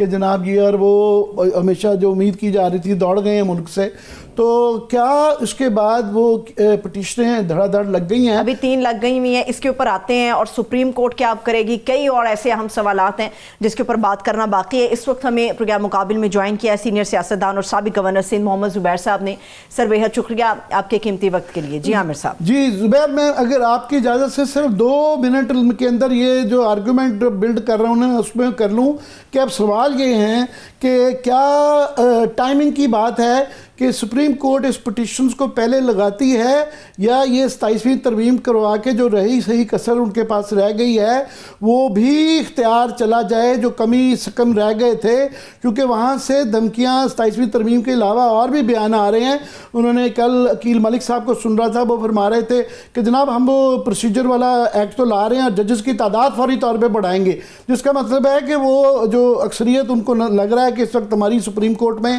کہ جناب یہ اور وہ ہمیشہ جو امید کی جا رہی تھی دوڑ گئے ہیں ملک سے. تو کیا اس کے بعد وہ پٹیشنیں دھڑا دھڑ لگ گئی ہیں؟ ابھی 3 لگ گئی ہوئی ہیں. اس کے اوپر آتے ہیں اور سپریم کورٹ کیا اب کرے گی. کئی اور ایسے اہم سوالات ہیں جس کے اوپر بات کرنا باقی ہے. اس وقت ہمیں پروگرام مقابل میں جوائن کیا ہے سینئر سیاستدان اور سابق گورنر سندھ محمد زبیر صاحب نے. سر بےحد شکریہ آپ کے قیمتی وقت کے لیے. جی عامر صاحب. جی زبیر، میں اگر آپ کی اجازت سے صرف 2 منٹ کے اندر یہ جو آرگومنٹ بلڈ کر رہا ہوں اس میں کر لوں کہ اب سوال یہ ہیں کہ کیا ٹائمنگ کی بات ہے کہ سپریم کورٹ اس پٹیشنز کو پہلے لگاتی ہے یا یہ 27ویں ترمیم کروا کے جو رہی صحیح کسر ان کے پاس رہ گئی ہے وہ بھی اختیار چلا جائے جو کمی سکم رہ گئے تھے، کیونکہ وہاں سے دھمکیاں 27ویں ترمیم کے علاوہ اور بھی بیان آ رہے ہیں. انہوں نے کل عقیل ملک صاحب کو سن رہا تھا، وہ فرما رہے تھے کہ جناب ہم وہ پروسیجر والا ایکٹ تو لا رہے ہیں اور ججز کی تعداد فوری طور پہ بڑھائیں گے، جس کا مطلب ہے کہ وہ جو اکثریت ان کو لگ رہا ہے کہ اس وقت ہماری سپریم کورٹ میں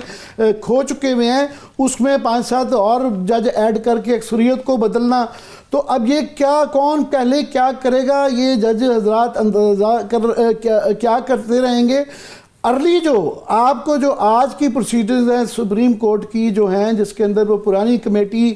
کھو چکے ہوئے ہیں، اس میں 5-7 اور جج ایڈ کر کے اکثریت کو بدلنا. تو اب یہ کون پہلے کیا کرے گا، یہ جج حضرات کیا کرتے رہیں گے. ارلی جو آپ کو جو آج کی پروسیڈرز ہیں سپریم کورٹ کی جو ہیں، جس کے اندر وہ پرانی کمیٹی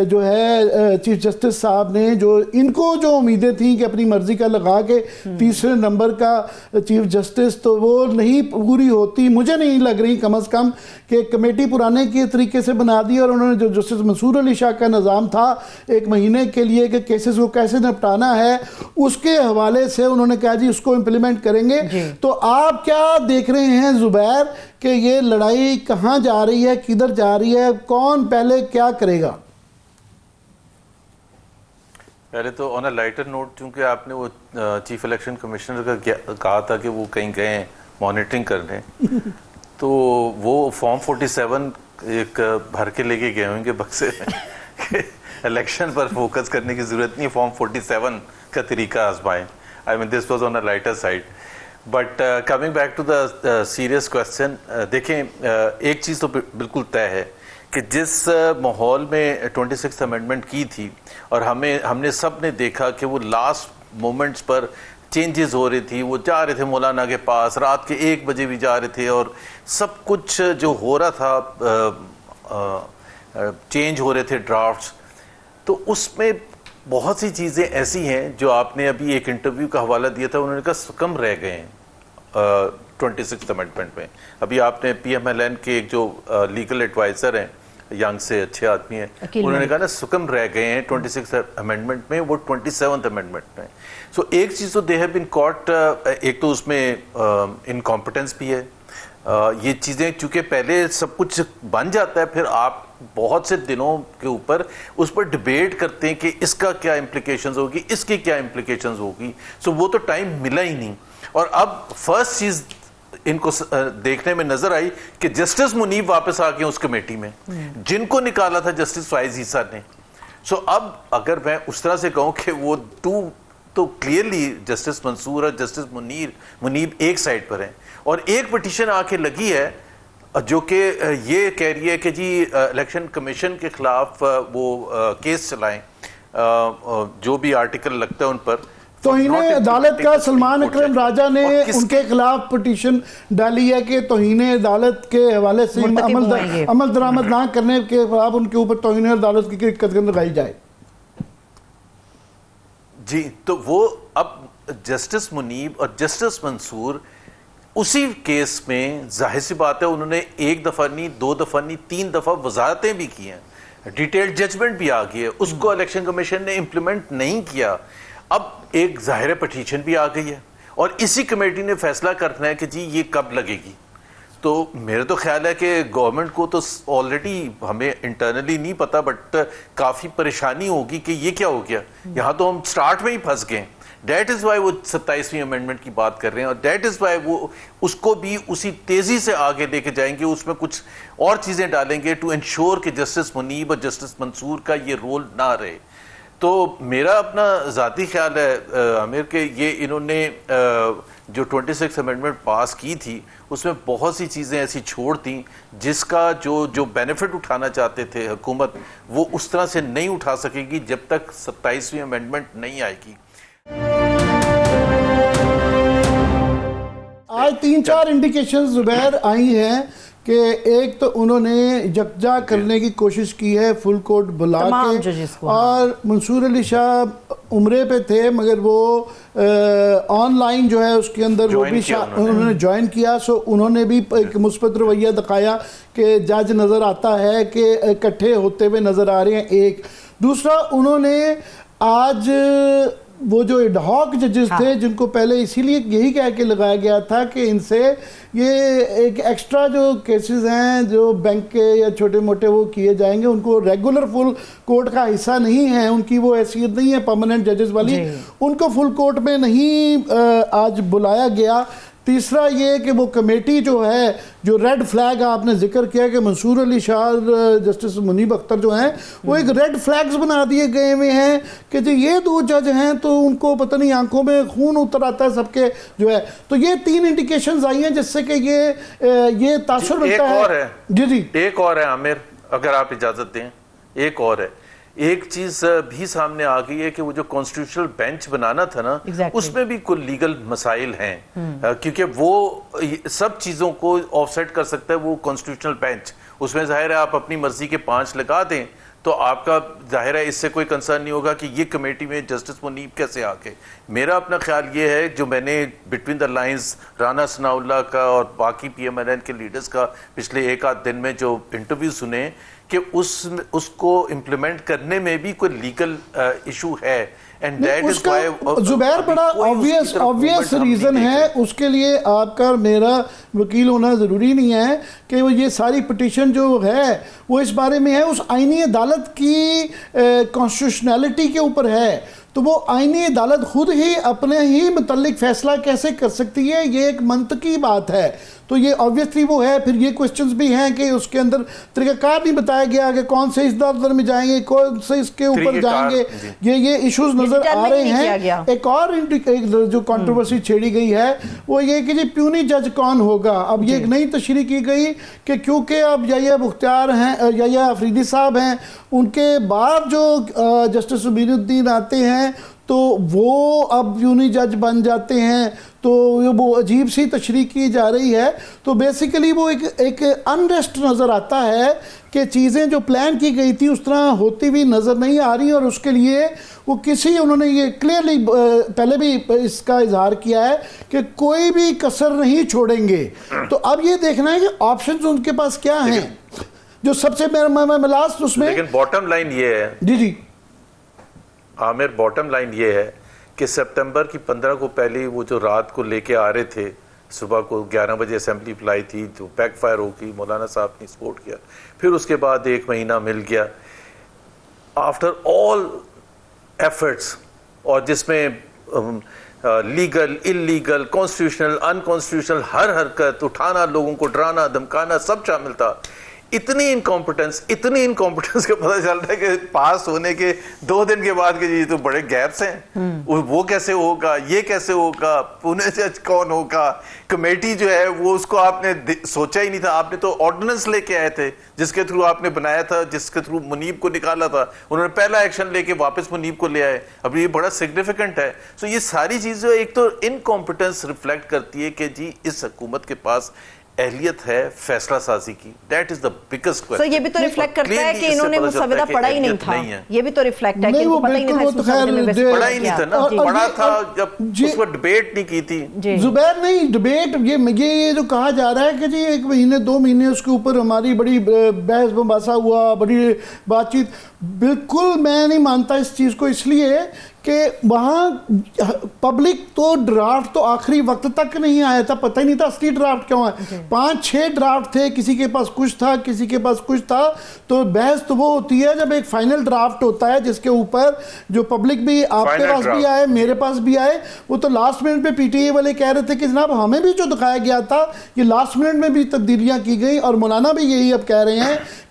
جو ہے چیف جسٹس صاحب نے جو ان کو جو امیدیں تھیں کہ اپنی مرضی کا لگا کے 3رے نمبر کا چیف جسٹس، تو وہ نہیں پوری ہوتی. مجھے نہیں لگ رہی کم از کم کہ کمیٹی پرانے کے طریقے سے بنا دی اور انہوں نے جو جسٹس منصور علی شاہ کا نظام تھا 1 مہینے کے لیے کہ کیسز کو کیسے نپٹانا ہے، اس کے حوالے سے انہوں نے کہا جی اس کو امپلیمنٹ کریں گے. تو آپ کیا دیکھ رہے ہیں زبیر کہ یہ لڑائی کہاں جا رہی ہے، کدھر جا رہی ہے، کون پہلے کیا کرے گا؟ پہلے تو آن اے لائٹر نوٹ، چونکہ آپ نے وہ چیف الیکشن کمشنر کا کہا تھا کہ وہ کہیں گئے ہیں مانیٹرنگ کرنے، تو وہ فارم 47 ایک بھر کے لے کے گئے ہوں گے بکسے میں کہ الیکشن پر فوکس کرنے کی ضرورت نہیں، فارم 47 کا طریقہ آزمائیں. I mean this was on a lighter side. But coming back to the serious question, دیکھیں ایک چیز تو بالکل طے ہے کہ جس ماحول میں 26th امینڈمنٹ کی تھی اور ہم نے سب نے دیکھا کہ وہ لاسٹ مومنٹس پر چینجز ہو رہی تھی، وہ جا رہے تھے مولانا کے پاس رات کے 1 بجے بھی جا رہے تھے اور سب کچھ جو ہو رہا تھا چینج ہو رہے تھے ڈرافٹس. تو اس میں بہت سی چیزیں ایسی ہیں جو آپ نے ابھی ایک انٹرویو کا حوالہ دیا تھا، انہوں نے کہا کم رہ گئے ہیں 26th امینڈمنٹ میں. ابھی آپ نے پی ایم ایل این کے ایک جو لیگل ایڈوائزر ہیں، ینگ سے اچھے آدمی ہیں، انہوں نے کہا نا سکم رہ گئے ہیں 26th امینڈمنٹ میں، وہ 27th امینڈمنٹ میں. سو ایک چیز تو دے ہیو بین کاٹ، ایک تو اس میں انکمپٹنس بھی ہے. یہ چیزیں چونکہ پہلے سب کچھ بن جاتا ہے، پھر آپ بہت سے دنوں کے اوپر اس پر ڈیبیٹ کرتے ہیں کہ اس کا کیا امپلیکیشنز ہوگی، اس کی کیا امپلیکیشنز ہوگی. سو وہ تو ٹائم ملا ہی نہیں. اور اب فرسٹ چیز ان کو دیکھنے میں نظر آئی کہ جسٹس منیب واپس آ گئے اس کمیٹی میں جن کو نکالا تھا جسٹس فائز عیسیٰ نے. سو اب اگر میں اس طرح سے کہوں کہ وہ تو کلیئرلی جسٹس منصور اور جسٹس منیب ایک سائڈ پر ہیں، اور ایک پٹیشن آ کے لگی ہے جو کہ یہ کہہ رہی ہے کہ جی الیکشن کمیشن کے خلاف وہ کیس چلائیں، جو بھی آرٹیکل لگتا ہے ان پر. توہین عدالت کا سلمان اکرم راجہ نے ان کے خلاف پٹیشن ڈالی ہے کہ توہین عدالت کے حوالے سے عمل درآمد نہ کرنے کے خلاف ان کے اوپر توہین عدالت کی قدغن لگائی جائے. جی تو وہ اب جسٹس منیب اور جسٹس منصور اسی کیس میں ظاہر سی بات ہے انہوں نے 1 دفعہ نہیں 2 دفعہ نہیں 3 دفعہ وضاحتیں بھی کی ہیں، ڈیٹیلڈ ججمنٹ بھی آ گئی ہے، اس کو الیکشن کمیشن نے امپلیمنٹ نہیں کیا. اب ایک ظاہر پٹیشن بھی آ گئی ہے اور اسی کمیٹی نے فیصلہ کرنا ہے کہ جی یہ کب لگے گی. تو میرا تو خیال ہے کہ گورنمنٹ کو تو آلریڈی ہمیں انٹرنلی نہیں پتا بٹ کافی پریشانی ہوگی کہ یہ کیا ہو گیا. یہاں تو ہم سٹارٹ میں ہی پھنس گئے. دیٹ از وائی وہ 27ویں امینڈمنٹ کی بات کر رہے ہیں اور دیٹ از وائی وہ اس کو بھی اسی تیزی سے آگے لے کے جائیں گے، اس میں کچھ اور چیزیں ڈالیں گے ٹو انشور کہ جسٹس منیب اور جسٹس منصور کا یہ رول نہ رہے. تو میرا اپنا ذاتی خیال ہے عامر کہ یہ انہوں نے جو 26 امینڈمنٹ پاس کی تھی اس میں بہت سی چیزیں ایسی چھوڑ تھیں جس کا جو بینیفٹ اٹھانا چاہتے تھے حکومت وہ اس طرح سے نہیں اٹھا سکے گی جب تک 27ویں امینڈمنٹ نہیں آئے گی. آج 3-4 انڈیکیشن زبیر آئی ہیں کہ ایک تو انہوں نے یکجا کرنے کی کوشش کی ہے فل کورٹ بلا کے، اور منصور علی شاہ عمرے پہ تھے مگر وہ آن لائن جو ہے اس کے اندر وہ بھی انہوں نے جوائن کیا، سو انہوں نے بھی ایک مثبت رویہ دکھایا کہ جج نظر آتا ہے کہ اکٹھے ہوتے ہوئے نظر آ رہے ہیں۔ ایک دوسرا انہوں نے آج وہ جو ایڈ ہاک ججز تھے جن کو پہلے اسی لیے یہی کہہ کے لگایا گیا تھا کہ ان سے یہ ایک ایکسٹرا جو کیسز ہیں جو بینک کے یا چھوٹے موٹے وہ کیے جائیں گے، ان کو ریگولر فل کورٹ کا حصہ نہیں ہے، ان کی وہ حیثیت نہیں ہے پرماننٹ ججز والی، ان کو فل کورٹ میں نہیں آج بلایا گیا۔ تیسرا یہ کہ وہ کمیٹی جو ہے جو ریڈ فلیگ آپ نے ذکر کیا کہ منصور علی شاہ جسٹس منیب اختر جو ہیں وہ ایک ریڈ فلیگز بنا دیے گئے ہوئے ہیں کہ جو یہ 2 جج ہیں تو ان کو پتہ نہیں آنکھوں میں خون اتر آتا ہے سب کے جو ہے، تو یہ 3 انڈیکیشنز آئی ہیں جس سے کہ یہ تاثر ملتا ہے۔ جی ایک اور ہے عامر، اگر آپ اجازت دیں، ایک اور ہے، ایک چیز بھی سامنے آ گئی ہے کہ وہ جو کانسٹیٹیوشنل بینچ بنانا تھا نا اس میں بھی کوئی لیگل مسائل ہیں، کیونکہ وہ سب چیزوں کو آف سیٹ کر سکتا ہے وہ کانسٹیٹیوشنل بینچ، اس میں ظاہر ہے آپ اپنی مرضی کے 5 لگا دیں تو آپ کا ظاہر ہے اس سے کوئی کنسرن نہیں ہوگا کہ یہ کمیٹی میں جسٹس منیب کیسے آ کے۔ میرا اپنا خیال یہ ہے جو میں نے بٹوین دا لائنز رانا ثناء اللہ کا اور باقی پی ایم ایل این کے لیڈرز کا پچھلے 1-8 دن میں جو انٹرویو سنے کہ اس کو امپلیمنٹ کرنے میں بھی کوئی لیگل ایشو ہے، زبیر بڑا obvious ریزن ہے، اس کے لیے آپ کا میرا وکیل ہونا ضروری نہیں ہے کہ وہ یہ ساری پٹیشن جو ہے وہ اس بارے میں ہے، اس آئینی عدالت کی کانسٹیٹیوشنلٹی کے اوپر ہے، تو وہ آئینی عدالت خود ہی اپنے ہی متعلق فیصلہ کیسے کر سکتی ہے، یہ ایک منطقی بات ہے، تو یہ obviously وہ ہے۔ پھر یہ کوسچنز بھی ہیں کہ اس کے اندر طریقہ کار نہیں بتایا گیا کہ کون سے اس دفتر میں جائیں گے، کون سے اس کے اوپر جائیں گے، یہ ایشوز نظر آ رہے ہیں۔ ایک اور جو کنٹروورسی چھیڑی گئی ہے وہ یہ کہ جی پیونی جج کون ہوگا، اب یہ ایک نئی تشریح کی گئی کہ کیونکہ اب یحییٰ بختیار ہیں، یحییٰ افریدی صاحب ہیں، ان کے بعد جو جسٹس عبید الدین آتے ہیں تو وہ اب پیونی جج بن جاتے ہیں، تو وہ عجیب سی تشریح کی جا رہی ہے، تو بیسیکلی وہ ایک انریسٹ نظر آتا ہے کہ چیزیں جو پلان کی گئی تھی اس طرح ہوتی بھی نظر نہیں آ رہی، اور اس کے لیے وہ انہوں نے یہ کلیئرلی پہلے بھی اس کا اظہار کیا ہے کہ کوئی بھی کسر نہیں چھوڑیں گے۔ تو اب یہ دیکھنا ہے کہ آپشنز ان کے پاس کیا ہیں، جو سب سے میں لاسٹ اس میں، لیکن باٹم لائن یہ ہے جی عامر، باٹم لائن یہ ہے کہ سپتمبر کی 15 کو پہلے وہ جو رات کو لے کے آ رہے تھے، صبح کو 11 بجے اسمبلی بلائی تھی تو بیک فائر ہو گئی، مولانا صاحب نے سپورٹ کیا، پھر اس کے بعد 1 مہینہ مل گیا آفٹر آل ایفرٹس، اور جس میں لیگل انلیگل کانسٹیٹیوشنل ان کانسٹیٹیوشنل ہر حرکت اٹھانا، لوگوں کو ڈرانا دھمکانا سب شامل تھا۔ اتنی انکمپٹنس کا پتہ چل رہا ہے کہ پاس ہونے کے 2 دن کے بعد کہ یہ تو بڑے گیپس ہیں، وہ کیسے ہوگا، یہ کیسے ہوگا، پونے جج کون ہوگا، کمیٹی جو ہے وہ اس کو آپ نے سوچا ہی نہیں تھا، آپ نے تو آرڈیننس لے کے آئے تھے جس کے تھرو آپ نے بنایا تھا، جس کے تھرو منیب کو نکالا تھا، انہوں نے پہلا ایکشن لے کے واپس منیب کو لے آئے، اب یہ بڑا سگنیفیکنٹ ہے۔ سو یہ ساری چیزیں ایک تو انکمپٹنس ریفلیکٹ کرتی ہے کہ جی اس حکومت کے پاس اہلیت ہے فیصلہ سازی کی، that is the biggest question. یہ بھی تو ریفلیکٹ کرتا ہے کہ انہوں نے مسودہ پڑھا ہی نہیں تھا، یہ بھی تو ریفلیکٹ ہے کہ ان کو پتہ ہی نہیں تھا، پڑھا ہی نہیں تھا نا، پڑھا تھا جب اس پر ڈیبیٹ نہیں کی تھی۔ زبیر نہیں ڈیبیٹ، یہ جو کہا جا رہا ہے کہ جی 1 مہینے 2 مہینے اس کے اوپر ہماری بڑی بحث مباحثہ ہوا، بڑی بات چیت، بالکل میں نہیں مانتا اس چیز کو، اس لیے کہ وہاں پبلک تو ڈرافٹ تو آخری وقت تک نہیں آیا تھا، پتہ ہی نہیں تھا اصلی ڈرافٹ کیوں ہے، 5-6 ڈرافٹ تھے، کسی کے پاس کچھ تھا کسی کے پاس کچھ تھا، تو بحث تو وہ ہوتی ہے جب ایک فائنل ڈرافٹ ہوتا ہے جس کے اوپر جو پبلک بھی آپ کے پاس بھی آئے میرے پاس بھی آئے، وہ تو لاسٹ منٹ پہ پی ٹی اے والے کہہ رہے تھے کہ جناب ہمیں بھی جو دکھایا گیا تھا یہ لاسٹ منٹ میں بھی تبدیلیاں کی گئی، اور مولانا بھی یہی اب کہہ رہے ہیں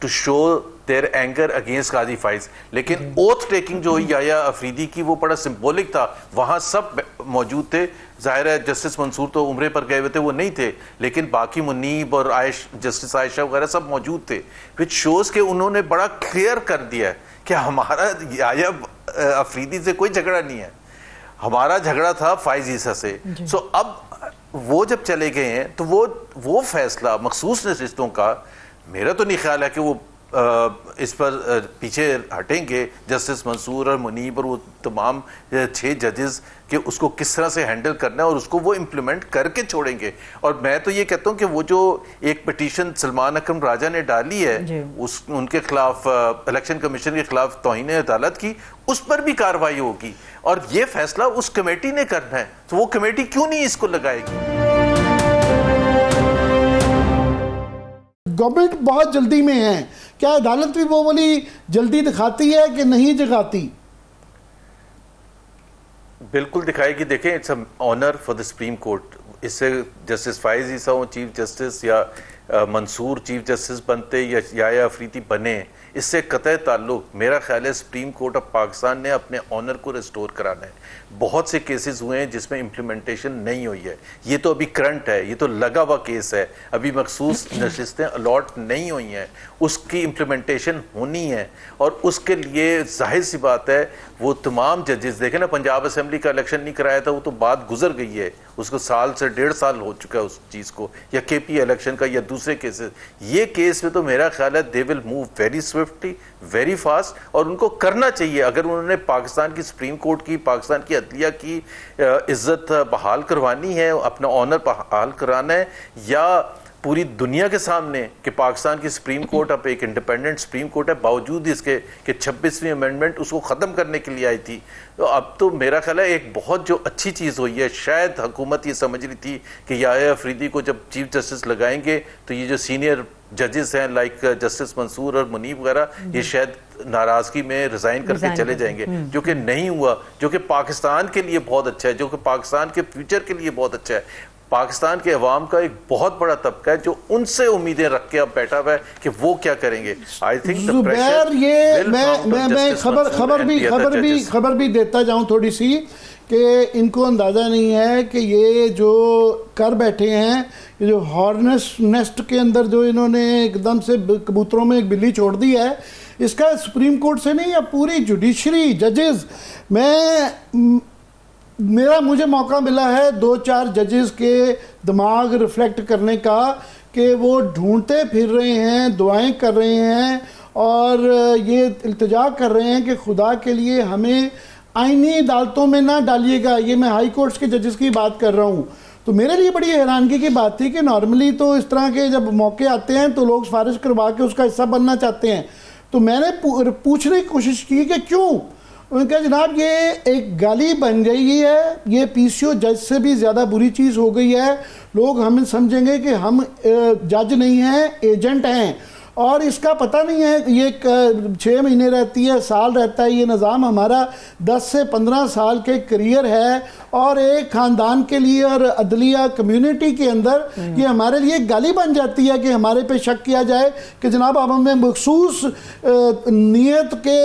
to show their anger against قاضی فائز. لیکن اوتھ ٹیکنگ جو ہوئی یحییٰ افریدی کی وہ بڑا سمبولک تھا, وہاں سب موجود تھے. ظاہر ہے جسٹس منصور تو عمرے پر گئے ہوئے تھے, وہ نہیں تھے, لیکن باقی منیب اور جسٹس عائشہ وغیرہ سب موجود تھے, which shows کہ انہوں نے بڑا کلیئر کر دیا ہے کہ ہمارا یحییٰ افریدی سے کوئی جھگڑا نہیں ہے, ہمارا جھگڑا تھا فائز عیسیٰ سے. سو اب وہ جب چلے گئے ہیں تو وہ فیصلہ مخصوص نشستوں کا میرا تو نہیں خیال ہے کہ وہ اس پر پیچھے ہٹیں گے, جسٹس منصور اور منیب اور وہ تمام 6 ججز, کہ اس کو کس طرح سے ہینڈل کرنا ہے اور اس کو وہ امپلیمنٹ کر کے چھوڑیں گے. اور میں تو یہ کہتا ہوں کہ وہ جو ایک پٹیشن سلمان اکرم راجہ نے ڈالی ہے ان کے خلاف, الیکشن کمیشن کے خلاف توہین عدالت کی, اس پر بھی کارروائی ہوگی, اور یہ فیصلہ اس کمیٹی نے کرنا ہے. تو وہ کمیٹی کیوں نہیں اس کو لگائے گی؟ گورنمنٹ بہت جلدی میں ہے, کیا عدالت بھی وہ والی جلدی دکھاتی ہے کہ نہیں دکھاتی؟ بالکل دکھائے گی. دیکھیں it's a honour for the supreme court. اس سے جسٹس فائز عیسیٰ ہوں چیف جسٹس, یا منصور چیف جسٹس بنتے, یا یحییٰ افریدی بنے, اس سے قطع تعلق میرا خیال ہے سپریم کورٹ آف پاکستان نے اپنے آنر کو ریسٹور کرانا ہے. بہت سے کیسز ہوئے ہیں جس میں امپلیمنٹیشن نہیں ہوئی ہے, یہ تو ابھی کرنٹ ہے, یہ تو لگا ہوا کیس ہے, ابھی مخصوص نشستیں الاٹ نہیں ہوئی ہیں, اس کی امپلیمنٹیشن ہونی ہے. اور اس کے لیے ظاہر سی بات ہے وہ تمام ججز, دیکھیں نا پنجاب اسمبلی کا الیکشن نہیں کرایا تھا, وہ تو بات گزر گئی ہے, اس کو سال سے 1.5 سال ہو چکا ہے اس چیز کو, یا کے پی الیکشن کا, یا دوسرے کیسز. یہ کیس میں تو میرا خیال ہے they will move very swiftly, very fast, اور ان کو کرنا چاہیے. اگر انہوں نے پاکستان کی سپریم کورٹ کی, پاکستان کی عدلیہ کی عزت بحال کروانی ہے, اپنا آنر بحال کرانا ہے, یا پوری دنیا کے سامنے کہ پاکستان کی سپریم کورٹ اب ایک انڈیپینڈنٹ سپریم کورٹ ہے, باوجود اس کے کہ 26ویں امینڈمنٹ اس کو ختم کرنے کے لیے آئی تھی. تو اب تو میرا خیال ہے ایک بہت جو اچھی چیز ہوئی ہے. شاید حکومت یہ سمجھ رہی تھی کہ یحییٰ افریدی کو جب چیف جسٹس لگائیں گے تو یہ جو سینئر ججز ہیں لائک جسٹس منصور اور منیب وغیرہ, یہ شاید ناراضگی میں ریزائن کر کے چلے جائیں گے, جو کہ نہیں ہوا, جو کہ پاکستان کے لیے بہت اچھا ہے, جو کہ پاکستان کے فیوچر کے لیے بہت اچھا ہے. پاکستان کے عوام کا ایک بہت بڑا طبقہ ہے جو ان سے امیدیں رکھ کے اب بیٹھا ہوا ہے کہ وہ کیا کریں گے. آئی تھنک زبیر, یہ میں خبر بھی دیتا جاؤں تھوڑی سی, کہ ان کو اندازہ نہیں ہے کہ یہ جو کر بیٹھے ہیں, یہ جو ہارنس نیسٹ کے اندر جو انہوں نے ایک دم سے کبوتروں میں ایک بلی چھوڑ دی ہے, اس کا سپریم کورٹ سے نہیں, اب پوری جوڈیشری ججز, مجھے موقع ملا ہے 2-4 ججز کے دماغ ریفلیکٹ کرنے کا, کہ وہ ڈھونڈتے پھر رہے ہیں, دعائیں کر رہے ہیں, اور یہ التجا کر رہے ہیں کہ خدا کے لیے ہمیں آئینی عدالتوں میں نہ ڈالیے گا. یہ میں ہائی کورٹس کے ججز کی بات کر رہا ہوں. تو میرے لیے بڑی حیرانگی کی بات تھی کہ نارملی تو اس طرح کے جب موقع آتے ہیں تو لوگ سفارش کروا کے اس کا حصہ بننا چاہتے ہیں. تو میں نے پوچھنے کی کوشش کی کہ کیوں. انہوں نے کہا جناب یہ ایک گالی بن گئی ہے, یہ پی سی او جج سے بھی زیادہ بری چیز ہو گئی ہے. لوگ ہمیں سمجھیں گے کہ ہم جج نہیں ہیں, ایجنٹ ہیں, اور اس کا پتہ نہیں ہے. یہ 6 مہینے رہتی ہے, سال رہتا ہے, یہ نظام ہمارا 10 سے 15 سال کے کریئر ہے, اور ایک خاندان کے لیے اور عدلیہ کمیونٹی کے اندر یہ ہمارے لیے گالی بن جاتی ہے کہ ہمارے پہ شک کیا جائے کہ جناب اب ہمیں مخصوص نیت کے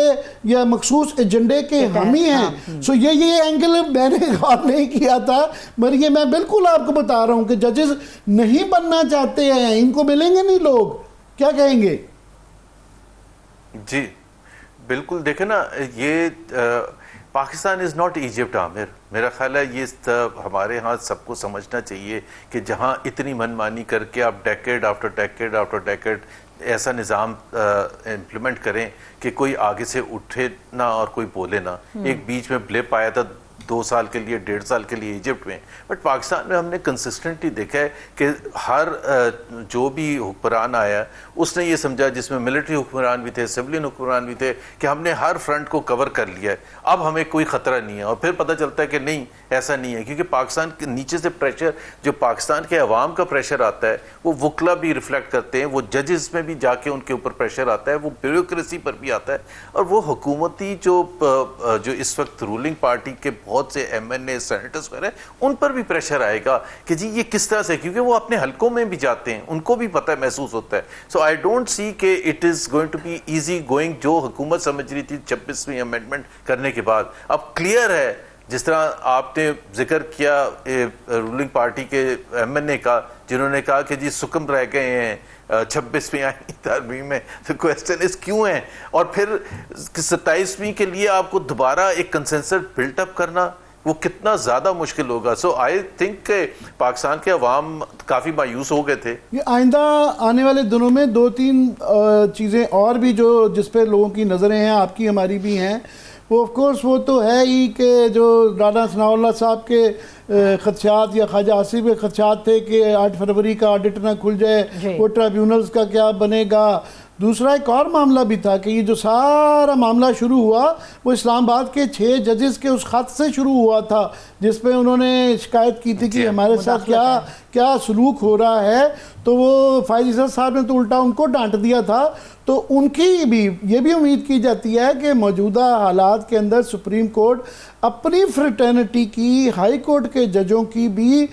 یا مخصوص ایجنڈے کے حامی ہیں. سو یہ اینگل میں نے غور نہیں کیا تھا, مگر یہ میں بالکل آپ کو بتا رہا ہوں کہ ججز نہیں بننا چاہتے ہیں, ان کو ملیں گے نہیں لوگ. کیا کہیں گے؟ جی بالکل, دیکھیں نا, یہ پاکستان از ناٹ ایجپٹ. عامر, میرا خیال ہے یہ ہمارے ہاں سب کو سمجھنا چاہیے کہ جہاں اتنی من مانی کر کے آپ decade after decade after decade ایسا نظام امپلیمنٹ کریں کہ کوئی آگے سے اٹھے نہ اور کوئی بولے نہ. ایک بیچ میں بلپ آیا تھا 2 سال کے لیے, 1.5 سال کے لیے ایجپٹ میں, بٹ پاکستان میں ہم نے کنسسٹنٹلی دیکھا ہے کہ ہر جو بھی حکمران آیا اس نے یہ سمجھا, جس میں ملٹری حکمران بھی تھے, سویلین حکمران بھی تھے, کہ ہم نے ہر فرنٹ کو کور کر لیا ہے, اب ہمیں کوئی خطرہ نہیں ہے. اور پھر پتہ چلتا ہے کہ نہیں, ایسا نہیں ہے, کیونکہ پاکستان کے نیچے سے پریشر, جو پاکستان کے عوام کا پریشر آتا ہے وہ وکلا بھی ریفلیکٹ کرتے ہیں, وہ ججز میں بھی جا کے ان کے اوپر پریشر آتا ہے, وہ بیوروکریسی پر بھی آتا ہے, اور وہ حکومتی جو اس وقت رولنگ پارٹی کے بہت بہت سے MNA سینیٹرز وغیرہ ان پر بھی پریشر آئے گا کہ جی یہ کس طرح سے, کیونکہ وہ اپنے حلقوں میں بھی جاتے ہیں, ان کو بھی پتہ محسوس ہوتا ہے. سو آئی ڈونٹ سی کہ it is going to be easy going, جو حکومت سمجھ رہی تھی 26ویں امینڈمنٹ کرنے کے بعد. اب کلیئر ہے, جس طرح آپ نے ذکر کیا رولنگ پارٹی کے MNA کا, جنہوں نے کہا کہ جی سکم رہ گئے ہیں 26ویں آئینی ترمیم میں, تو کویسچن اس کیوں ہیں, اور پھر 27ویں کے لیے آپ کو دوبارہ ایک کنسنسس بلٹ اپ کرنا وہ کتنا زیادہ مشکل ہوگا. سو آئی تھنک کہ پاکستان کے عوام کافی مایوس ہو گئے تھے. یہ آئندہ آنے والے دنوں میں 2-3 چیزیں اور بھی جو جس پہ لوگوں کی نظریں ہیں, آپ کی ہماری بھی ہیں, وہ آف کورس وہ تو ہے ہی کہ جو رانا ثناء اللہ صاحب کے خدشات یا خواجہ آصف کے خدشات تھے کہ 8 فروری کا آڈٹ نہ کھل جائے, وہ ٹرائیبیونلز کا کیا بنے گا. دوسرا ایک اور معاملہ بھی تھا کہ یہ جو سارا معاملہ شروع ہوا وہ اسلام آباد کے 6 ججز کے اس خط سے شروع ہوا تھا, جس پہ انہوں نے شکایت کی تھی کہ ہمارے ساتھ کیا سلوک ہو رہا ہے. تو وہ فائز عزت صاحب نے تو الٹا ان کو ڈانٹ دیا تھا. تو ان کی بھی یہ بھی امید کی جاتی ہے کہ موجودہ حالات کے اندر سپریم کورٹ اپنی فریٹرنٹی کی, ہائی کورٹ کے ججوں کی بھی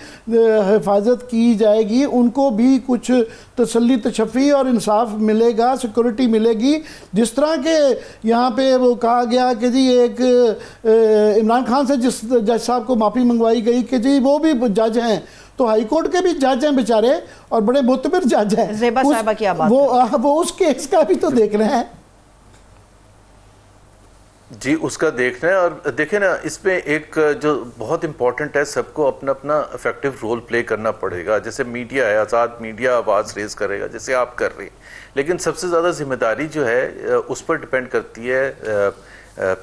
حفاظت کی جائے گی, ان کو بھی کچھ تسلی تشفی اور انصاف ملے گا, سیکورٹی ملے گی. جس طرح کہ یہاں پہ وہ کہا گیا کہ جی ایک عمران خان سے جس جج صاحب کو معافی منگوائی گئی کہ جی وہ بھی جج ہیں, تو ہائی کورٹ کے بھی جج ہیں بیچارے اور بڑے معتبر جج ہیں. زیبا صاحبہ کی بات وہ اس کیس کا بھی تو دیکھ رہے ہیں. جی اس کا دیکھنا ہے. اور دیکھیں نا, اس پہ ایک جو بہت امپورٹنٹ ہے, سب کو اپنا اپنا افیکٹو رول پلے کرنا پڑے گا. جیسے میڈیا ہے, آزاد میڈیا آواز ریز کرے گا جیسے آپ کر رہے ہیں, لیکن سب سے زیادہ ذمہ داری جو ہے اس پر ڈپینڈ کرتی ہے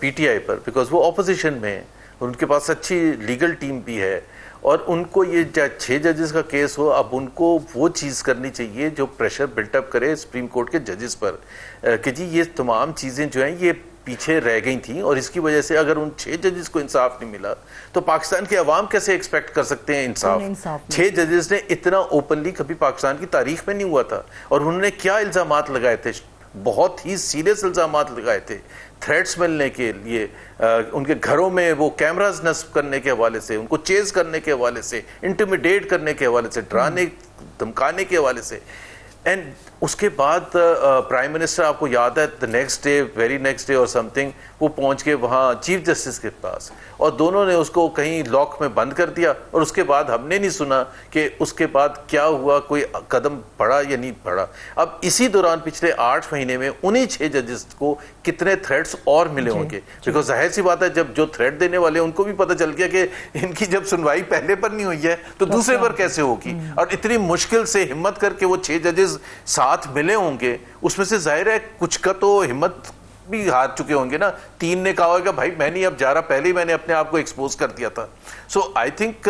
PTI پر, بیکاز وہ اپوزیشن میں ہیں اور ان کے پاس اچھی لیگل ٹیم بھی ہے, اور ان کو یہ 6 ججز کا کیس ہو, اب ان کو وہ چیز کرنی چاہیے جو پریشر بلٹ اپ کرے سپریم کورٹ کے ججز پر کہ جی یہ تمام چیزیں جو ہیں یہ پیچھے رہ گئی تھیں, اور اس کی وجہ سے اگر ان 6 ججز کو انصاف نہیں ملا تو پاکستان کے عوام کیسے ایکسپیکٹ کر سکتے ہیں انصاف. 6 ججز نے اتنا اوپنلی کبھی پاکستان کی تاریخ میں نہیں ہوا تھا, اور انہوں نے کیا الزامات لگائے تھے, بہت ہی سیریس الزامات لگائے تھے, تھریٹس ملنے کے لیے, ان کے گھروں میں وہ کیمراز نصب کرنے کے حوالے سے, ان کو چیز کرنے کے حوالے سے, انٹیمیڈیٹ کرنے کے حوالے سے, ڈرانے دھمکانے کے حوالے سے. اینڈ اس کے بعد پرائم منسٹر, آپ کو یاد ہے ویری نیکسٹ ڈے اور سم تھنگ, وہ پہنچ کے وہاں چیف جسٹس کے پاس, اور دونوں نے اس کو کہیں لاک میں بند کر دیا, اور اس کے بعد ہم نے نہیں سنا کہ اس کے بعد کیا ہوا, کوئی قدم بڑھا یا نہیں بڑھا. اب اسی دوران پچھلے 8 مہینے میں انہی 6 ججز کو کتنے تھریٹس اور ملے ہوں گے, بیکاز ظاہر سی بات ہے جب جو تھریٹ دینے والے ان کو بھی پتہ چل گیا کہ ان کی جب سنوائی پہلے پر نہیں ہوئی ہے تو دوسرے پر کیسے ہوگی, اور اتنی مشکل سے ہمت کر کے وہ 6 ججز ساتھ ملے ہوں گے. اس میں سے ظاہر ہے کچھ کا تو ہمت بھی ہار چکے ہوں گے نا, 3 نے کہا ہوگا بھائی میں نہیں اب جا رہا, پہلے ہی میں نے اپنے آپ کو ایکسپوز کر دیا تھا. سو آئی تھنک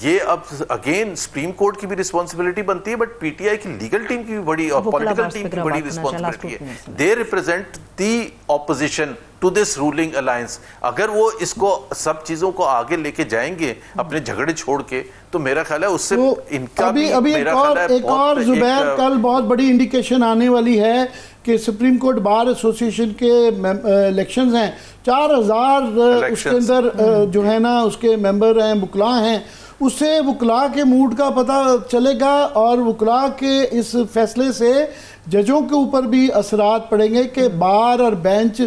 یہ اب اگین سپریم کورٹ کی بھی رسپانسبلٹی بنتی ہے, بٹ PTI کی لیگل ٹیم کی بھی بڑی اور پولیٹیکل ٹیم کی بڑی رسپانسبلٹی ہے. They represent the opposition to this ruling alliance. اگر وہ اس کو سب چیزوں کو آگے لے کے جائیں گے اپنے جھگڑے چھوڑ کے, تو میرا خیال ہے اس سے ان کا بھی ایک اور زبیر کل بہت بڑی انڈیکیشن آنے والی ہے کہ سپریم کورٹ بار ایسوسیشن کے الیکشنز ہیں, 4000 اس کے اندر جو ہے نا اس کے ممبر ہیں, وکلاء ہیں, اس سے وکلاء کے موڈ کا پتہ چلے گا, اور وکلاء کے اس فیصلے سے ججوں کے اوپر بھی اثرات پڑیں گے کہ بار اور بینچ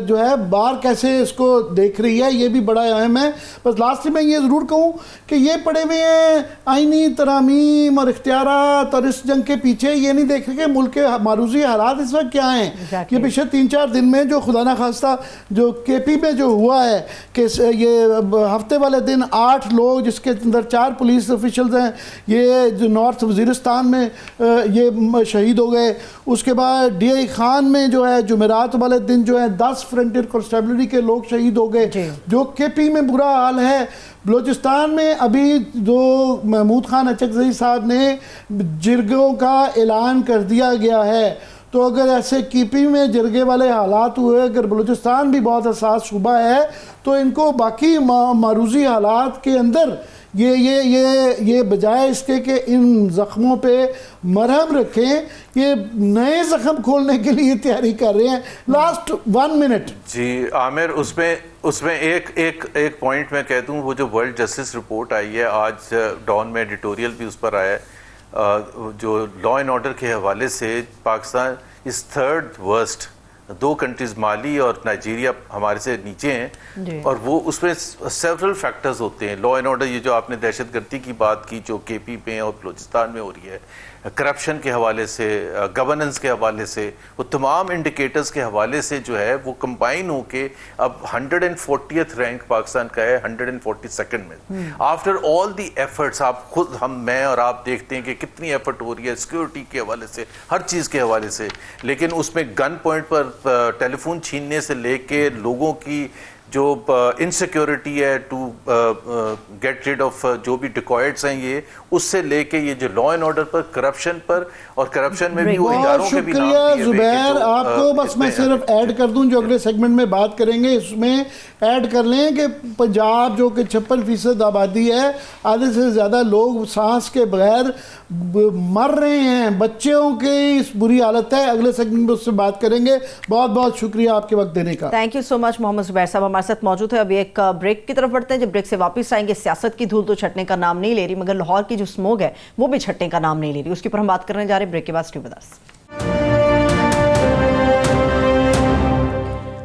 جو ہے بار کیسے اس کو دیکھ رہی ہے. یہ بھی بڑا اہم ہے. بس لاسٹ میں یہ ضرور کہوں کہ یہ پڑے ہوئے ہیں آئینی ترامیم اور اختیارات, اور اس جنگ کے پیچھے یہ نہیں دیکھ رہے کہ ملک کے معروضی حالات اس وقت کیا ہیں. یہ پچھلے 3-4 دن میں جو خدا نہ خواستہ جو KP میں جو ہوا ہے کہ یہ ہفتے والے دن 8 لوگ جس کے اندر 4 پولیس آفیشلز ہیں, یہ جو نارتھ وزیرستان میں یہ شہید ہو گئے. اس کے بعد DI خان میں جو ہے جمعرات والے دن جو ہے 10 فرنٹیئر کانسٹیبلری کے لوگ شہید ہو گئے, جو KP میں برا حال ہے. بلوچستان میں ابھی جو محمود خان اچکزئی صاحب نے جرگوں کا اعلان کر دیا گیا ہے, تو اگر ایسے KP میں جرگے والے حالات ہوئے, اگر بلوچستان بھی بہت حساس صوبہ ہے, تو ان کو باقی معروضی حالات کے اندر یہ بجائے اس کے کہ ان زخموں پہ مرہم رکھیں، یہ نئے زخم کھولنے کے لیے تیاری کر رہے ہیں. Last 1 minute. جی عامر، اس میں ایک پوائنٹ میں کہہ دوں، وہ جو ورلڈ جسٹس رپورٹ آئی ہے آج ڈان میں ایڈیٹوریل بھی اس پر آیا ہے، جو لا اینڈ آرڈر کے حوالے سے پاکستان از 3rd worst. 2 کنٹریز مالی اور نائجیریا ہمارے سے نیچے ہیں، اور وہ اس میں سیورل فیکٹرز ہوتے ہیں. لا اینڈ آرڈر، یہ جو آپ نے دہشت گردی کی بات کی جو کے پی میں اور بلوچستان میں ہو رہی ہے، کرپشن کے حوالے سے، گورننس کے حوالے سے، وہ تمام انڈیکیٹرز کے حوالے سے جو ہے وہ کمبائن ہو کے اب 140th رینک پاکستان کا ہے 142nd میں. آفٹر آل دی ایفرٹس، آپ خود، میں اور آپ دیکھتے ہیں کہ کتنی ایفرٹ ہو رہی ہے سیکورٹی کے حوالے سے، ہر چیز کے حوالے سے، لیکن اس میں گن پوائنٹ پر ٹیلی فون چھیننے سے لے کے لوگوں کی جو انسیکیورٹی ہے ٹو گیٹ ریڈ آف جو بھی ڈیکوائٹس ہیں، یہ اس سے لے کے یہ جو لا اینڈ آرڈر پر، کرپشن پر، اور کرپشن میں بھی وہ اداروں کے بھی نام شکریہ زبیر. آپ کو بس میں صرف ایڈ کر دوں، جو اگلے سیگمنٹ میں بات کریں گے اس میں ایڈ کر لیں کہ پنجاب جو کہ 56% آبادی ہے، آدھے سے زیادہ لوگ سانس کے بغیر مر رہے ہیں، بچوں کی اس بری حالت ہے. اگلے سیگمنٹ میں اس سے بات کریں گے. بہت بہت شکریہ آپ کے وقت دینے کا. تھینک یو سو مچ محمد زبیر صاحب ہمارے ساتھ موجود ہے. ابھی ایک بریک کی طرف بڑھتے ہیں. جب بریک سے واپس آئیں گے، سیاست کی دھول تو چھٹنے کا نام نہیں لے رہی، مگر لاہور کی جو سموگ ہے وہ بھی چھٹنے کا نام نہیں لے رہی. اس کے اوپر ہم بات کرنے جا رہے ہیں. بریک کے بعد اسٹے ود اس.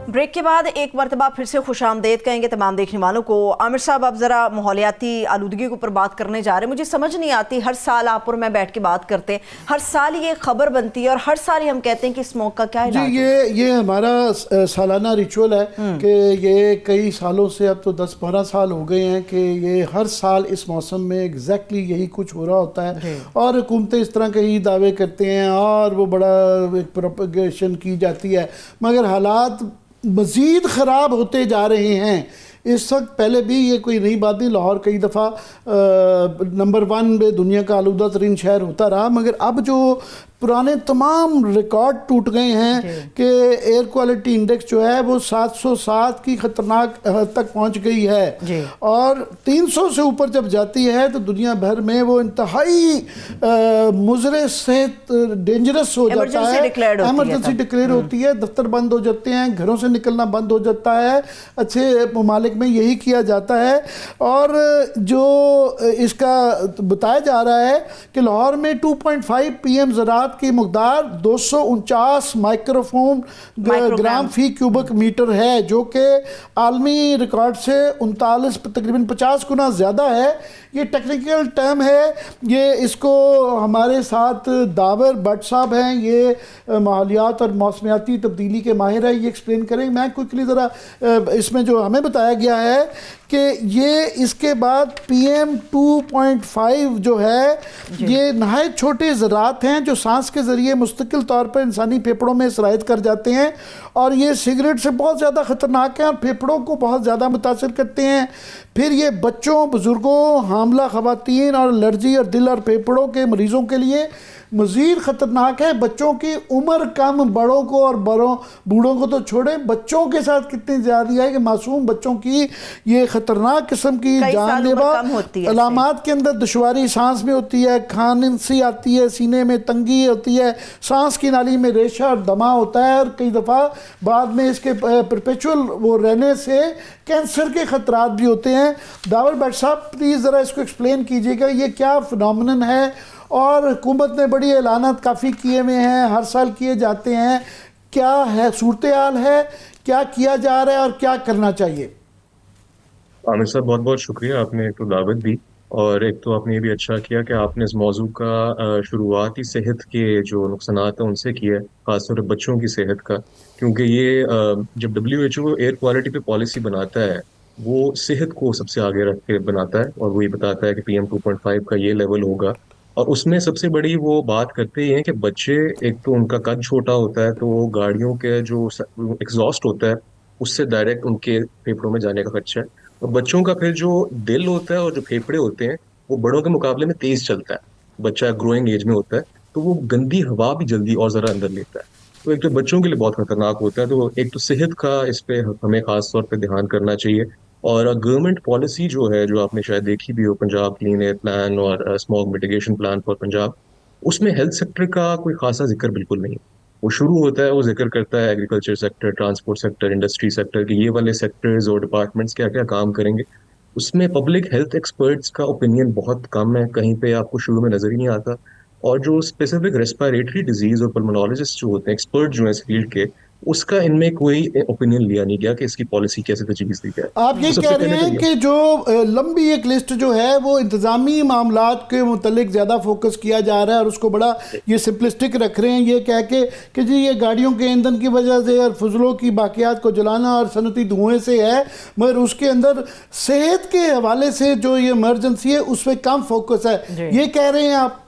بریک کے بعد ایک مرتبہ پھر سے خوش آمدید کہیں گے تمام دیکھنے والوں کو. عامر صاحب، آپ ذرا ماحولیاتی آلودگی کے اوپر بات کرنے جا رہے ہیں. مجھے سمجھ نہیں آتی، ہر سال آپ اور میں بیٹھ کے بات کرتے ہیں، ہر سال یہ خبر بنتی ہے اور ہر سال ہی ہم کہتے ہیں کہ اسموگ کا کیا علاج ہے. یہ ہمارا سالانہ ریچول ہے کہ یہ کئی سالوں سے، اب تو 10-12 سال ہو گئے ہیں کہ یہ ہر سال اس موسم میں ایگزیکٹلی یہی کچھ ہو رہا ہوتا ہے، اور حکومتیں اس طرح کے ہی دعوے کرتے ہیں اور وہ بڑا ایک پروپیگیشن کی جاتی ہے، مگر حالات مزید خراب ہوتے جا رہے ہیں. اس وقت پہلے بھی یہ کوئی نئی بات نہیں، لاہور کئی دفعہ نمبر 1 میں دنیا کا آلودہ ترین شہر ہوتا رہا، مگر اب جو پرانے تمام ریکارڈ ٹوٹ گئے ہیں کہ ایئر کوالٹی انڈیکس جو ہے وہ 707 کی خطرناک حد تک پہنچ گئی ہے، اور 300 سے اوپر جب جاتی ہے تو دنیا بھر میں وہ انتہائی مضر صحت ڈینجرس ہو جاتا ہے، ایمرجنسی ڈکلیئر ہوتی ہے، دفتر بند ہو جاتے ہیں، گھروں سے نکلنا بند ہو جاتا ہے. اچھے ممالک میں یہی کیا جاتا ہے. اور جو اس کا بتایا جا رہا ہے کہ لاہور میں 2.5 PM زراعت کی مقدار 249 مائکروفون گرام فی کیوبک میٹر ہے، جو کہ عالمی ریکارڈ سے 39 تقریباً 50 گنا زیادہ ہے. یہ ٹیکنیکل ٹرم ہے، یہ اس کو ہمارے ساتھ داور بٹ صاحب ہیں، یہ ماحولیات اور موسمیاتی تبدیلی کے ماہر ہیں، یہ ایکسپلین کریں. میں کوئکلی ذرا اس میں جو ہمیں بتایا گیا ہے کہ یہ اس کے بعد PM 2.5 جو ہے یہ نہایت چھوٹے ذرات ہیں جو سانس کے ذریعے مستقل طور پر انسانی پھیپھڑوں میں سرایت کر جاتے ہیں، اور یہ سگریٹ سے بہت زیادہ خطرناک ہیں اور پھیپھڑوں کو بہت زیادہ متاثر کرتے ہیں. پھر یہ بچوں، بزرگوں، حاملہ خواتین اور الرجی اور دل اور پھیپھڑوں کے مریضوں کے لیے مزید خطرناک ہے. بچوں کی عمر کم، بڑوں کو اور بوڑھوں کو تو چھوڑیں، بچوں کے ساتھ کتنی زیادہ ہے کہ معصوم بچوں کی یہ خطرناک قسم کی جان لیوا علامات کے اندر دشواری سانس میں ہوتی ہے، کھانسی آتی ہے، سینے میں تنگی ہوتی ہے، سانس کی نالی میں ریشہ اور دمہ ہوتا ہے، اور کئی دفعہ بعد میں اس کے پرپیچول وہ رہنے سے کینسر کے خطرات بھی ہوتے ہیں. داور بٹ صاحب پلیز ذرا اس کو ایکسپلین کیجیے گا، یہ کیا فنومنن ہے؟ اور حکومت نے بڑی اعلانات کافی کیے ہوئے ہیں، ہر سال کیے جاتے ہیں، کیا ہے صورتحال ہے، کیا کیا جا رہا ہے اور کیا کرنا چاہیے؟ عامر صاحب بہت بہت شکریہ، آپ نے ایک تو دعوت دی، اور ایک تو آپ نے یہ بھی اچھا کیا کہ آپ نے اس موضوع کا شروعاتی صحت کے جو نقصانات ہیں ان سے کیا ہے، خاص طور پر بچوں کی صحت کا، کیونکہ یہ جب WHO ایئر کوالٹی پہ پالیسی بناتا ہے وہ صحت کو سب سے آگے رکھ کے بناتا ہے، اور وہ یہ بتاتا ہے کہ PM 2.5 کا یہ لیول ہوگا. اور اس میں سب سے بڑی وہ بات کرتے ہی ہیں کہ بچے، ایک تو ان کا قد چھوٹا ہوتا ہے تو وہ گاڑیوں کے جو ایگزاسٹ ہوتا ہے اس سے ڈائریکٹ ان کے پھیپھڑوں میں جانے کا خدشہ ہے، اور بچوں کا پھر جو دل ہوتا ہے اور جو پھیپھڑے ہوتے ہیں وہ بڑوں کے مقابلے میں تیز چلتا ہے. بچہ گروئنگ ایج میں ہوتا ہے تو وہ گندی ہوا بھی جلدی اور ذرا اندر لیتا ہے، تو ایک تو بچوں کے لیے بہت خطرناک ہوتا ہے. تو ایک تو صحت کا اس پہ ہمیں خاص طور پہ دھیان کرنا چاہیے. اور گورنمنٹ پالیسی جو ہے، جو آپ نے شاید دیکھی بھی ہو، پنجاب کلین ایئر پلان اور smog mitigation plan for Punjab, اس میں ہیلتھ سیکٹر کا کوئی خاصا ذکر بالکل نہیں. وہ شروع ہوتا ہے، وہ ذکر کرتا ہے agriculture sector, transport sector, industry sector, کہ یہ والے سیکٹرز اور ڈپارٹمنٹس کیا کیا کام کریں گے. اس میں پبلک ہیلتھ ایکسپرٹس کا اوپینین بہت کم ہے، کہیں پہ آپ کو شروع میں نظر ہی نہیں آتا. اور جو اسپیسیفک ریسپائریٹری ڈیزیز اور پلمونالوجسٹ جو ہوتے ہیں، ایکسپرٹ جو ہیں اس فیلڈ کے، اس کا ان میں کوئی اوپینین لیا نہیں گیا کہ اس کی پالیسی کیسے تجویز دی جائے. آپ یہ تو سب کہہ سے رہے پہلے تو ہیں کہ جو لمبی ایک لسٹ جو ہے وہ انتظامی معاملات کے متعلق زیادہ فوکس کیا جا رہا ہے، اور اس کو بڑا یہ سمپلسٹک رکھ رہے ہیں، یہ کہہ کے کہ جی یہ گاڑیوں کے ایندھن کی وجہ سے اور فضلوں کی باقیات کو جلانا اور صنعتی دھوئیں سے ہے، مگر اس کے اندر صحت کے حوالے سے جو یہ ایمرجنسی ہے اس پہ کم فوکس ہے، یہ کہہ رہے ہیں آپ؟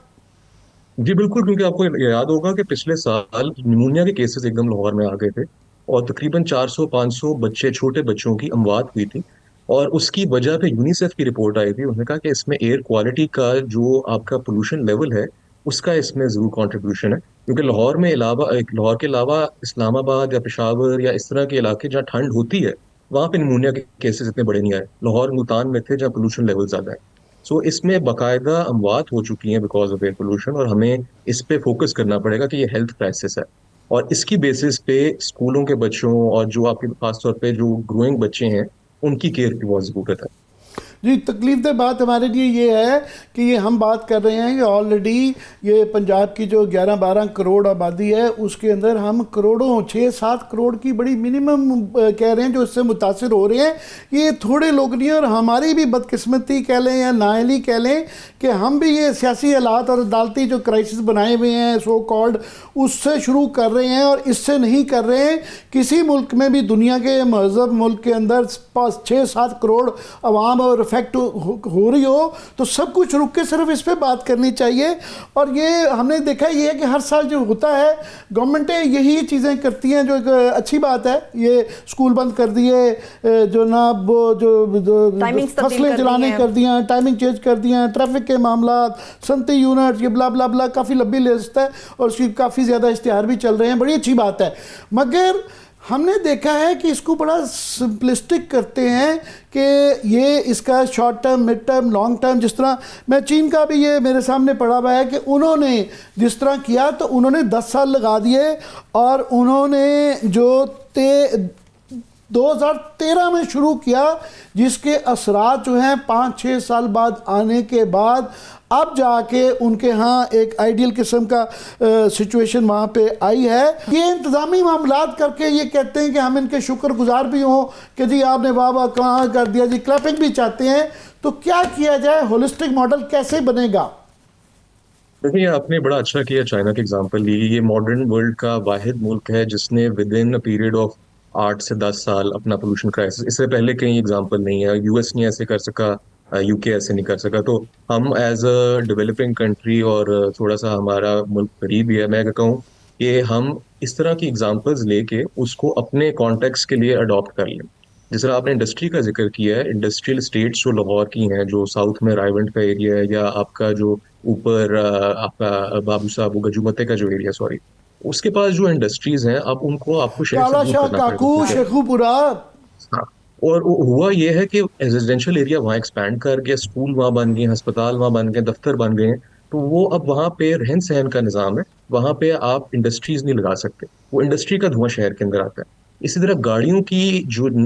جی بالکل، کیونکہ آپ کو یاد ہوگا کہ پچھلے سال نمونیا کے کیسز ایک دم لاہور میں آ گئے تھے، اور تقریباً 400-500 بچے، چھوٹے بچوں کی اموات ہوئی تھی. اور اس کی وجہ پہ یونیسیف کی رپورٹ آئی تھی. انہوں نے کہا کہ اس میں ایئر کوالٹی کا جو آپ کا پولوشن لیول ہے، اس کا اس میں ضرور کنٹریبیوشن ہے. کیونکہ لاہور کے علاوہ اسلام آباد یا پشاور یا اس طرح کے علاقے جہاں ٹھنڈ ہوتی ہے، وہاں پہ نمونیا کے کیسز اتنے بڑے نہیں آئے. لاہور ملتان میں تھے جہاں پولوشن لیول زیادہ ہے. سو اس میں باقاعدہ اموات ہو چکی ہیں بیکاز آف ایئر پولوشن، اور ہمیں اس پہ فوکس کرنا پڑے گا کہ یہ ہیلتھ کرائسس ہے. اور اس کی بیسس پہ اسکولوں کے بچوں اور جو آپ کے خاص طور پہ جو گروئنگ بچے ہیں، ان کی کیئر کی بہت ضرورت ہے. جی، تکلیف دہ بات ہمارے لیے یہ ہے کہ یہ ہم بات کر رہے ہیں کہ آلریڈی یہ پنجاب کی جو 11-12 کروڑ آبادی ہے، اس کے اندر ہم کروڑوں 6-7 کروڑ کی بڑی منیمم کہہ رہے ہیں جو اس سے متاثر ہو رہے ہیں. یہ تھوڑے لوگ نہیں، اور ہماری بھی بدقسمتی کہہ لیں یا نااہلی کہہ لیں کہ ہم بھی یہ سیاسی حالات اور عدالتی جو کرائسس بنائے ہوئے ہیں سو کالڈ، اس سے شروع کر رہے ہیں اور اس سے نہیں کر رہے ہیں. کسی ملک میں بھی، دنیا کے مہذب ملک کے اندر 6-7 کروڑ عوام اور افیکٹ ہو رہی ہو تو سب کچھ رک کے صرف اس پہ بات کرنی چاہیے. اور یہ ہم نے دیکھا یہ ہے کہ ہر سال جو ہوتا ہے گورنمنٹیں یہی چیزیں کرتی ہیں، جو ایک اچھی بات ہے. یہ اسکول بند کر دیے، جو فصلیں جلانے کر دیا، ٹائمنگ چینج کر دیا، ٹریفک کے معاملات، صنعتی یونٹ، یہ بلا بلا بلا، کافی لمبی لسٹ ہے اور اس کی کافی زیادہ اشتہار بھی چل رہے ہیں. بڑی اچھی بات ہے، مگر ہم نے دیکھا ہے کہ اس کو بڑا سمپلسٹک کرتے ہیں کہ یہ اس کا short term, mid term, long term. جس طرح میں چین کا بھی یہ میرے سامنے پڑا ہوا ہے کہ انہوں نے جس طرح کیا تو انہوں نے 10 سال لگا دیے، اور انہوں نے جو 2013 میں شروع کیا، جس کے اثرات جو ہیں 5-6 سال بعد آنے کے بعد اب جا کے ان کے ہاں ایک آئیڈیل قسم کا سچویشن وہاں پہ آئی ہے. یہ انتظامی معاملات کر کے یہ کہتے ہیں کہ ہم ان کے شکر گزار بھی ہوں کہ جی آپ نے واہ واہ کہاں کر دیا، جی کلیپنگ بھی چاہتے ہیں. تو کیا کیا جائے، ہولسٹک ماڈل کیسے بنے گا؟ دیکھیں، آپ نے بڑا اچھا کیا چائنا کی اگزامپل لی. یہ ماڈرن ورلڈ کا واحد ملک ہے جس نے with in a period of 8 سے 10 سال اپنا پولوشن کرائسس، اس سے پہلے کہیں ایگزامپل نہیں ہے. یو ایس نہیں ایسے کر سکا، یو کے ایسے نہیں کر سکا. تو ہم ایز اے ڈیولپنگ کنٹری، اور تھوڑا سا ہمارا ملک قریب ہی ہے، میں کہوں کہ ہم اس طرح کی ایگزامپلز لے کے اس کو اپنے کانٹیکس کے لیے اڈاپٹ کر لیں. جس طرح آپ نے انڈسٹری کا ذکر کیا ہے، انڈسٹریل اسٹیٹس جو لاہور کی ہیں، جو ساؤتھ میں رائیونڈ کا ایریا ہے، یا آپ کا جو اوپر آپ کا بابو صاحب گجومتے کا جو ایریا، سوری، اس کے پاس جو انڈسٹریز ہیں، آپ کو شہر سے کالا دور شاہ، کرنا پڑے کاکو، گا. شیخو پورا. ہاں، اور ہوا یہ ہے کہ ریزیڈینشیل ایریا وہاں ایکسپینڈ کر گیا، اسکول وہاں بن گئے، ہسپتال وہاں بن گئے، دفتر بن گئے ہیں. تو وہ اب وہاں پہ رہن سہن کا نظام ہے، وہاں پہ آپ انڈسٹریز نہیں لگا سکتے. وہ انڈسٹری کا دھواں شہر کے اندر آتا ہے. اسی طرح گاڑیوں کی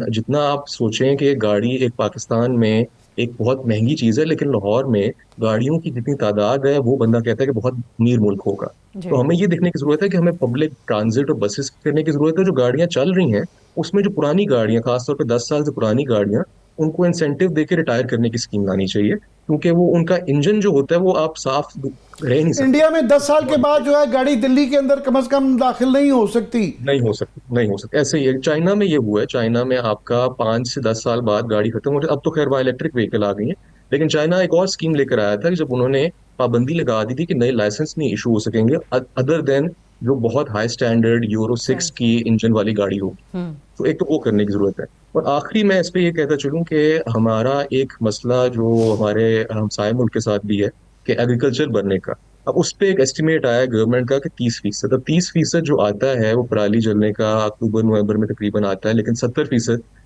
جتنا آپ سوچیں کہ گاڑی ایک پاکستان میں ایک بہت مہنگی چیز ہے، لیکن لاہور میں گاڑیوں کی جتنی تعداد ہے، وہ بندہ کہتا ہے کہ بہت امیر ملک ہوگا. تو ہمیں یہ دیکھنے کی ضرورت ہے کہ ہمیں پبلک ٹرانزٹ اور بسز کرنے کی ضرورت ہے. جو گاڑیاں چل رہی ہیں اس میں جو پرانی گاڑیاں، خاص طور پہ 10 سال سے پرانی گاڑیاں، ان کو انسینٹیو دے کے ریٹائر کرنے کی اسکیم لانی چاہیے. کیونکہ وہ ان کا انجن جو ہوتا ہے وہ آپ صاف رہ نہیں سکتے. انڈیا میں 10 سال کے بعد جو ہے گاڑی دلی کے اندر کم از کم داخل نہیں ہو سکتی. نہیں ہو سکتی. ایسے ہی ہے، چائنا میں یہ ہوا ہے. چائنا میں آپ کا 5 سے 10 سال بعد گاڑی ختم ہو جاتی. اب تو خیر وہاں الیکٹرک وہیکل آ گئی ہیں، لیکن چائنا ایک اور اسکیم لے کر آیا تھا جب انہوں نے پابندی لگا دی تھی کہ نئے لائسنس نہیں ایشو ہو سکیں گے ادر دین جو بہت ہائی اسٹینڈرڈ یورو 6 کی انجن والی گاڑی ہوگی. تو ایک تو وہ کرنے کی ضرورت ہے. اور آخری میں اس پہ یہ کہتا چلوں کہ ہمارا ایک مسئلہ جو ہمارے ہمسائے ملک کے ساتھ بھی ہے کہ ایگریکلچر بننے کا. اب اس پہ ایک ایسٹیمیٹ آیا ہے گورنمنٹ کا کہ 30%. اب 30% جو آتا ہے وہ پرالی جلنے کا اکتوبر نومبر میں تقریباً آتا ہے، لیکن 70%